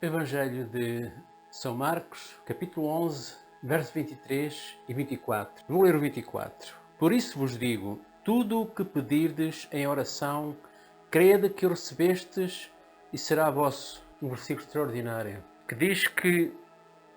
Evangelho de São Marcos, capítulo 11, versos 23 e 24. Vou ler o 24. Por isso vos digo, tudo o que pedirdes em oração, crede que o recebestes e será vosso. Um versículo extraordinário, que diz que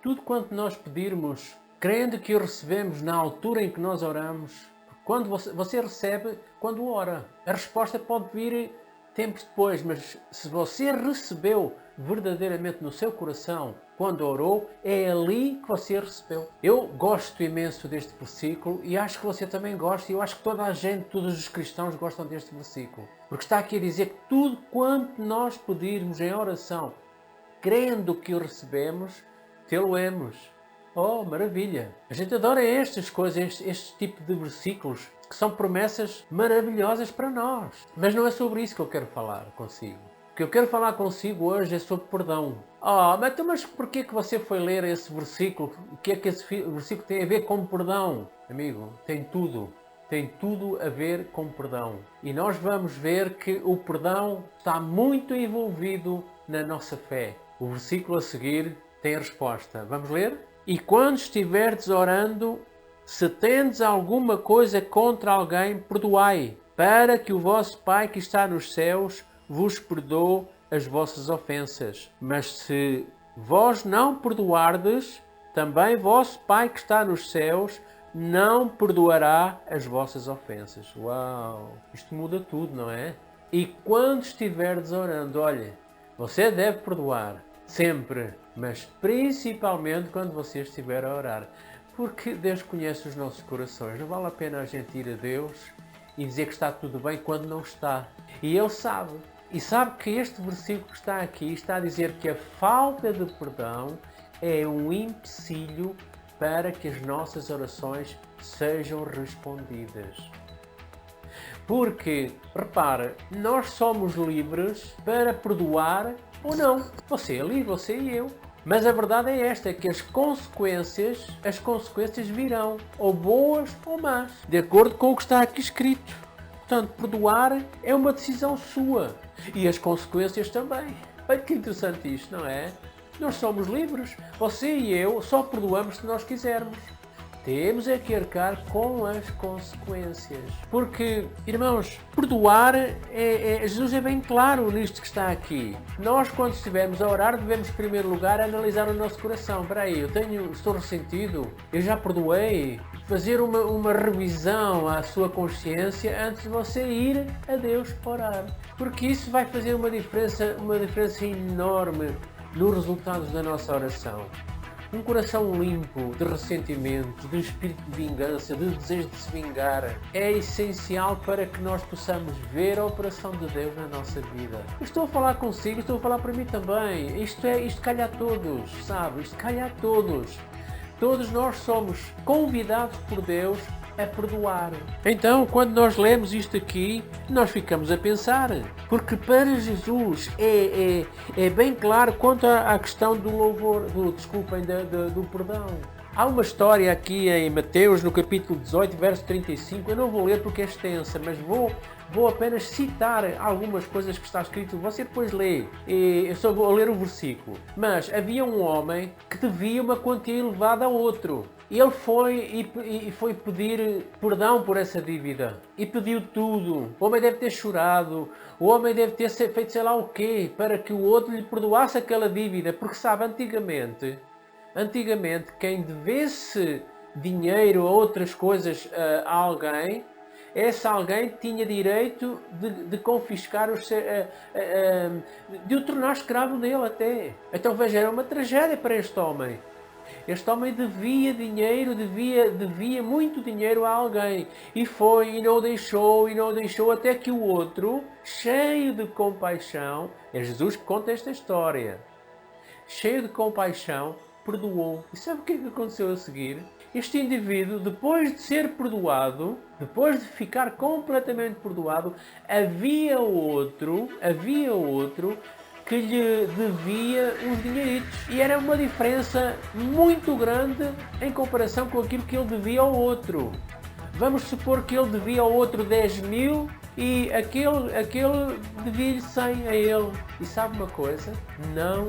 tudo quanto nós pedirmos, crendo que o recebemos na altura em que nós oramos, quando você recebe quando ora. A resposta pode vir tempos depois, mas se você recebeu verdadeiramente no seu coração quando orou, é ali que você recebeu. Eu gosto imenso deste versículo e acho que você também gosta, e eu acho que toda a gente, todos os cristãos gostam deste versículo. Porque está aqui a dizer que tudo quanto nós pedirmos em oração, crendo que o recebemos, tê-lo-emos. Oh, maravilha! A gente adora estas coisas, este tipo de versículos, que são promessas maravilhosas para nós. Mas não é sobre isso que eu quero falar consigo. O que eu quero falar consigo hoje é sobre perdão. Mas porquê que você foi ler esse versículo? O que é que esse versículo tem a ver com perdão? Amigo, tem tudo. Tem tudo a ver com perdão. E nós vamos ver que o perdão está muito envolvido na nossa fé. O versículo a seguir tem a resposta. Vamos ler? E quando estiverdes orando, se tendes alguma coisa contra alguém, perdoai, para que o vosso Pai que está nos céus vos perdoe as vossas ofensas. Mas se vós não perdoardes, também vosso Pai que está nos céus não perdoará as vossas ofensas. Uau! Isto muda tudo, não é? E quando estiverdes orando, olha, você deve perdoar, sempre, mas principalmente quando você estiver a orar. Porque Deus conhece os nossos corações. Não vale a pena a gente ir a Deus e dizer que está tudo bem quando não está. E Ele sabe. E sabe que este versículo que está aqui está a dizer que a falta de perdão é um empecilho para que as nossas orações sejam respondidas. Porque, repare, nós somos livres para perdoar ou não. Você é livre, você e eu. Mas a verdade é esta, que as consequências virão, ou boas ou más, de acordo com o que está aqui escrito. Portanto, perdoar é uma decisão sua. E as consequências também. Olha que interessante isto, não é? Nós somos livres. Você e eu só perdoamos se nós quisermos. Temos é que arcar com as consequências. Porque, irmãos, perdoar, Jesus é bem claro nisto que está aqui. Nós, quando estivermos a orar, devemos, em primeiro lugar, analisar o nosso coração. Espera aí, estou ressentido? Eu já perdoei? Fazer uma revisão à sua consciência antes de você ir a Deus orar. Porque isso vai fazer uma diferença enorme nos resultados da nossa oração. Um coração limpo de ressentimento, de espírito de vingança, de desejo de se vingar, é essencial para que nós possamos ver a operação de Deus na nossa vida. Eu estou a falar consigo, estou a falar para mim também. Isto calha a todos, sabe? Isto calha a todos. Todos nós somos convidados por Deus a perdoar. Então, quando nós lemos isto aqui, nós ficamos a pensar, porque para Jesus é bem claro quanto à questão do louvor, do perdão. Há uma história aqui em Mateus, no capítulo 18, verso 35, eu não vou ler porque é extensa, mas vou apenas citar algumas coisas que está escrito, você depois lê, eu só vou ler o versículo. Mas havia um homem que devia uma quantia elevada a outro. Ele foi pedir perdão por essa dívida. E pediu tudo. O homem deve ter chorado. O homem deve ter feito sei lá o quê para que o outro lhe perdoasse aquela dívida. Porque sabe, antigamente quem devesse dinheiro ou outras coisas a alguém, esse alguém tinha direito de confiscar, de o tornar escravo dele até. Então veja, era uma tragédia para este homem. Este homem devia dinheiro, devia muito dinheiro a alguém. E não deixou, até que o outro, cheio de compaixão, é Jesus que conta esta história, cheio de compaixão, perdoou. E sabe o que aconteceu a seguir? Este indivíduo, depois de ser perdoado, depois de ficar completamente perdoado, havia outro que lhe devia uns dinheiritos. E era uma diferença muito grande em comparação com aquilo que ele devia ao outro. Vamos supor que ele devia ao outro 10.000 e aquele devia-lhe 100 a ele. E sabe uma coisa? Não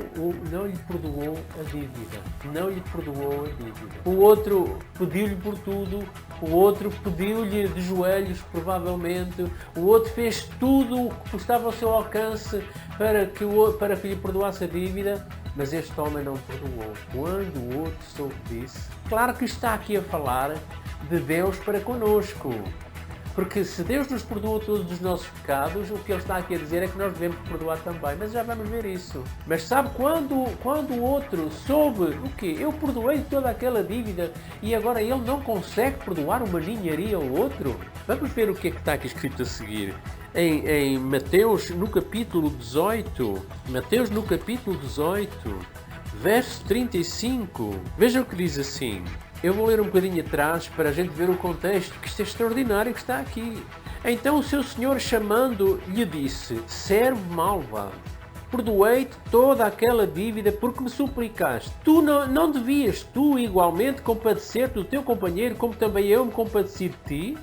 lhe perdoou a dívida. Não lhe perdoou a dívida. O outro pediu-lhe por tudo. O outro pediu-lhe de joelhos, provavelmente. O outro fez tudo o que estava ao seu alcance para que lhe perdoasse a dívida. Mas este homem não perdoou. Quando o outro soube disso, claro que está aqui a falar de Deus para conosco. Porque se Deus nos perdoa todos os nossos pecados, o que Ele está aqui a dizer é que nós devemos perdoar também. Mas já vamos ver isso. Mas sabe quando o outro soube o quê? Eu perdoei toda aquela dívida e agora ele não consegue perdoar uma ninharia ao outro? Vamos ver o que é que está aqui escrito a seguir. Em Mateus, no capítulo 18, Mateus no capítulo 18, verso 35, veja o que diz assim. Eu vou ler um bocadinho atrás para a gente ver o contexto, que isto é extraordinário que está aqui. Então o seu senhor, chamando, lhe disse: servo malvado, perdoei-te toda aquela dívida porque me suplicaste. Tu não devias tu igualmente compadecer-te do teu companheiro, como também eu me compadeci de ti?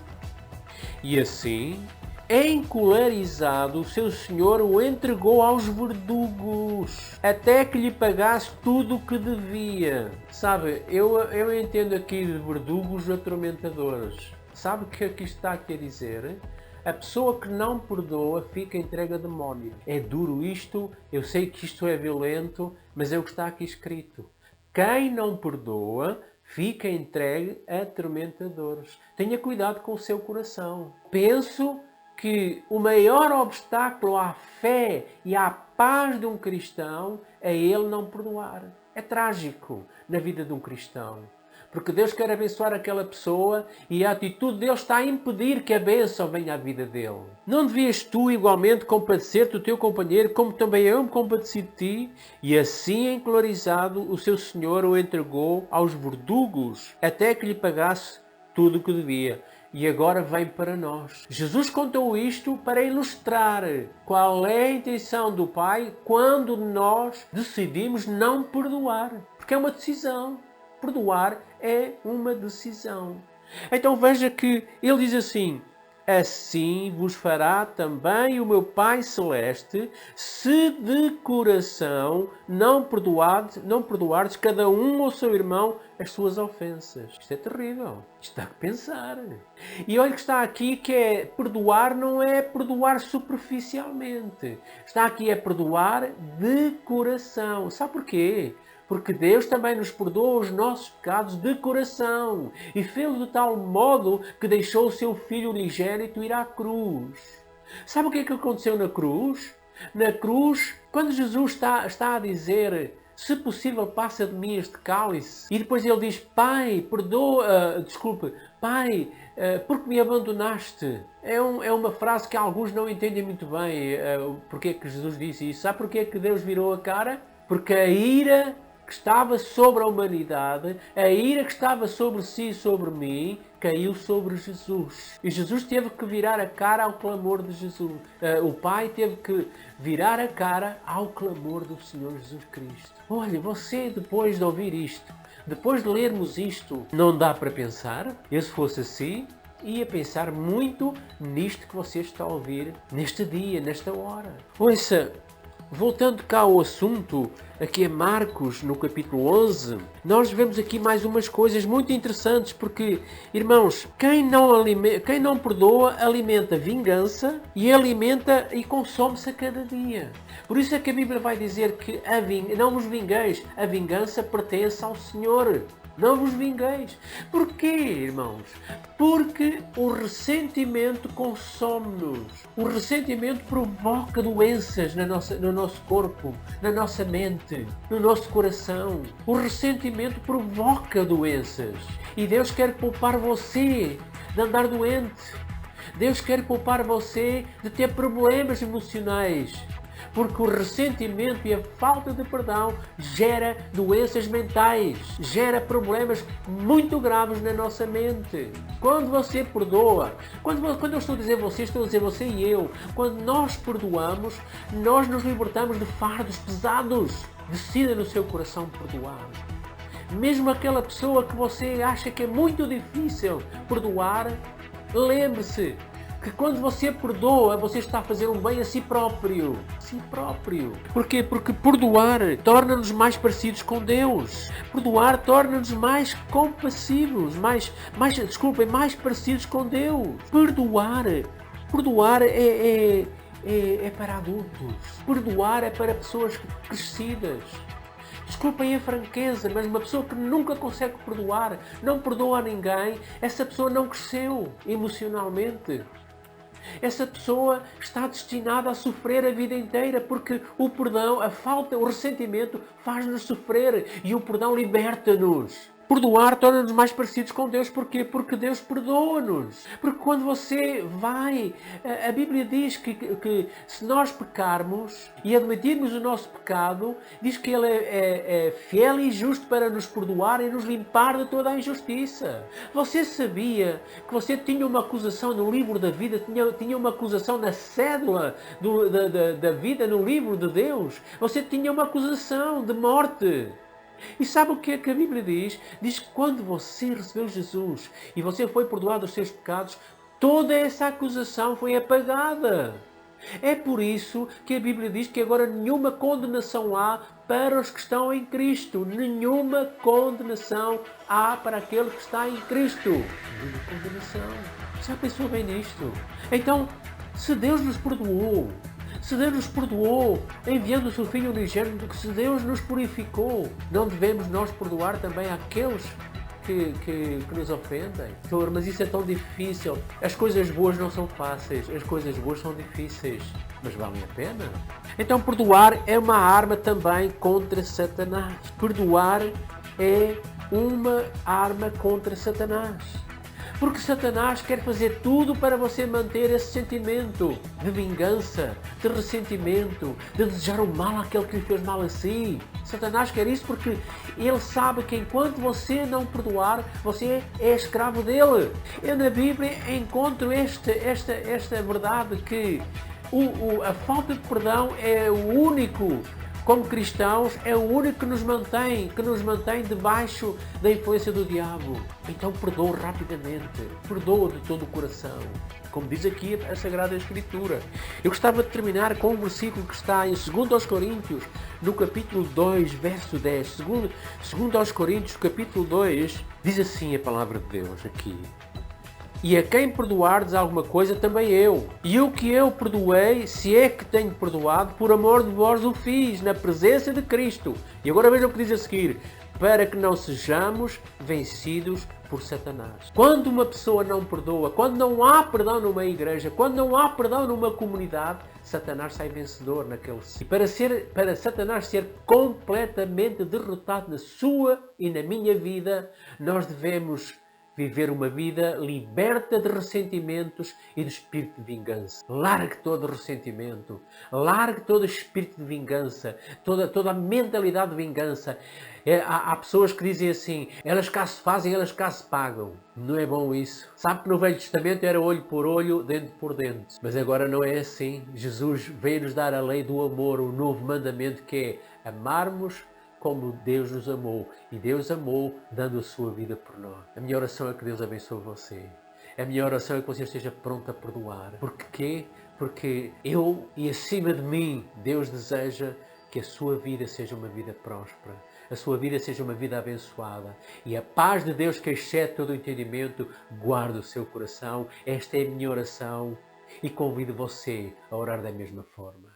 E assim, encolerizado, o seu senhor o entregou aos verdugos, até que lhe pagasse tudo o que devia. Sabe, eu entendo aqui de verdugos atormentadores. Sabe o que aqui está aqui a dizer? A pessoa que não perdoa fica entregue a demónios. É duro isto, eu sei que isto é violento, mas é o que está aqui escrito. Quem não perdoa fica entregue a atormentadores. Tenha cuidado com o seu coração. Penso que o maior obstáculo à fé e à paz de um cristão é ele não perdoar. É trágico na vida de um cristão. Porque Deus quer abençoar aquela pessoa e a atitude dele está a impedir que a bênção venha à vida dele. Não devias tu igualmente compadecer-te do teu companheiro, como também eu me compadeci de ti? E assim, encolarizado, o seu senhor o entregou aos verdugos, até que lhe pagasse tudo o que devia. E agora vem para nós. Jesus contou isto para ilustrar qual é a intenção do Pai quando nós decidimos não perdoar. Porque é uma decisão. Perdoar é uma decisão. Então veja que ele diz assim: assim vos fará também o meu Pai Celeste, se de coração não perdoardes cada um ao seu irmão as suas ofensas. Isto é terrível. Isto dá que pensar. E olha que está aqui que é perdoar, não é perdoar superficialmente. Está aqui é perdoar de coração. Sabe porquê? Porque Deus também nos perdoa os nossos pecados de coração e fez-o de tal modo que deixou o seu Filho unigênito ir à cruz. Sabe o que é que aconteceu na cruz? Na cruz, quando Jesus está a dizer: se possível, passa de mim este cálice. E depois ele diz: Pai, Pai, porque me abandonaste? É uma frase que alguns não entendem muito bem. Porque é que Jesus disse isso? Sabe porque é que Deus virou a cara? Porque a ira que estava sobre a humanidade, a ira que estava sobre si e sobre mim, caiu sobre Jesus. E Jesus teve que virar a cara ao clamor de Jesus. O Pai teve que virar a cara ao clamor do Senhor Jesus Cristo. Olha, você depois de ouvir isto, depois de lermos isto, não dá para pensar? Eu, se fosse assim, ia pensar muito nisto que você está a ouvir neste dia, nesta hora. Ouça, voltando cá ao assunto, aqui é Marcos, no capítulo 11, nós vemos aqui mais umas coisas muito interessantes, porque, irmãos, quem não perdoa alimenta vingança e alimenta e consome-se a cada dia. Por isso é que a Bíblia vai dizer que não vos vingueis, a vingança pertence ao Senhor. Não vos vingueis. Porquê, irmãos? Porque o ressentimento consome-nos. O ressentimento provoca doenças no nosso corpo, na nossa mente, no nosso coração. O ressentimento provoca doenças. E Deus quer poupar você de andar doente. Deus quer poupar você de ter problemas emocionais. Porque o ressentimento e a falta de perdão gera doenças mentais, gera problemas muito graves na nossa mente. Quando você perdoa, quando eu estou a dizer você e eu, quando nós perdoamos, nós nos libertamos de fardos pesados. Decida no seu coração perdoar. Mesmo aquela pessoa que você acha que é muito difícil perdoar, Lembre-se que quando você perdoa, você está a fazer um bem a si próprio. Si próprio. Porquê? Porque perdoar torna-nos mais parecidos com Deus. Perdoar torna-nos mais compassivos, mais parecidos com Deus. Perdoar é para adultos. Perdoar é para pessoas crescidas. Desculpem a franqueza, mas uma pessoa que nunca consegue perdoar, não perdoa a ninguém, essa pessoa não cresceu emocionalmente. Essa pessoa está destinada a sofrer a vida inteira, porque o perdão, a falta, o ressentimento faz-nos sofrer e o perdão liberta-nos. Perdoar torna-nos mais parecidos com Deus. Porquê? Porque Deus perdoa-nos. Porque quando você vai... A Bíblia diz que se nós pecarmos e admitirmos o nosso pecado, diz que Ele é fiel e justo para nos perdoar e nos limpar de toda a injustiça. Você sabia que você tinha uma acusação no livro da vida, tinha uma acusação na cédula da vida no livro de Deus? Você tinha uma acusação de morte. E sabe o que é que a Bíblia diz? Diz que quando você recebeu Jesus e você foi perdoado dos seus pecados, toda essa acusação foi apagada. É por isso que a Bíblia diz que agora nenhuma condenação há para os que estão em Cristo. Nenhuma condenação há para aquele que está em Cristo. Nenhuma condenação. Já pensou bem nisto? Então, se Deus nos perdoou, enviando o seu Filho unigênito, se Deus nos purificou, não devemos nós perdoar também aqueles que nos ofendem? Senhor, mas isso é tão difícil. As coisas boas não são fáceis, as coisas boas são difíceis, mas valem a pena. Então perdoar é uma arma também contra Satanás. Perdoar é uma arma contra Satanás. Porque Satanás quer fazer tudo para você manter esse sentimento de vingança, de ressentimento, de desejar o mal àquele que lhe fez mal a si. Satanás quer isso porque ele sabe que enquanto você não perdoar, você é escravo dele. Eu na Bíblia encontro esta verdade que a falta de perdão é o único, como cristãos, é o único que nos mantém debaixo da influência do diabo. Então perdoa rapidamente, perdoa de todo o coração, como diz aqui a Sagrada Escritura. Eu gostava de terminar com um versículo que está em 2 Coríntios, no capítulo 2, verso 10. 2 Coríntios, capítulo 2, diz assim a palavra de Deus aqui. E a quem perdoardes alguma coisa, também eu. E o que eu perdoei, se é que tenho perdoado, por amor de vós o fiz, na presença de Cristo. E agora vejam o que diz a seguir. Para que não sejamos vencidos por Satanás. Quando uma pessoa não perdoa, quando não há perdão numa igreja, quando não há perdão numa comunidade, Satanás sai vencedor naquele sítio. E para Satanás ser completamente derrotado na sua e na minha vida, nós devemos viver uma vida liberta de ressentimentos e de espírito de vingança. Largue todo ressentimento, largue todo espírito de vingança, toda a mentalidade de vingança. Há pessoas que dizem assim, elas cá se fazem, elas cá se pagam. Não é bom isso. Sabe que no Velho Testamento era olho por olho, dente por dente. Mas agora não é assim. Jesus veio-nos dar a lei do amor, o novo mandamento que é amarmos como Deus nos amou. E Deus amou dando a sua vida por nós. A minha oração é que Deus abençoe você. A minha oração é que você esteja pronto a perdoar. Porquê? Porque eu e acima de mim, Deus deseja que a sua vida seja uma vida próspera. A sua vida seja uma vida abençoada. E a paz de Deus, que excede todo o entendimento, guarde o seu coração. Esta é a minha oração. E convido você a orar da mesma forma.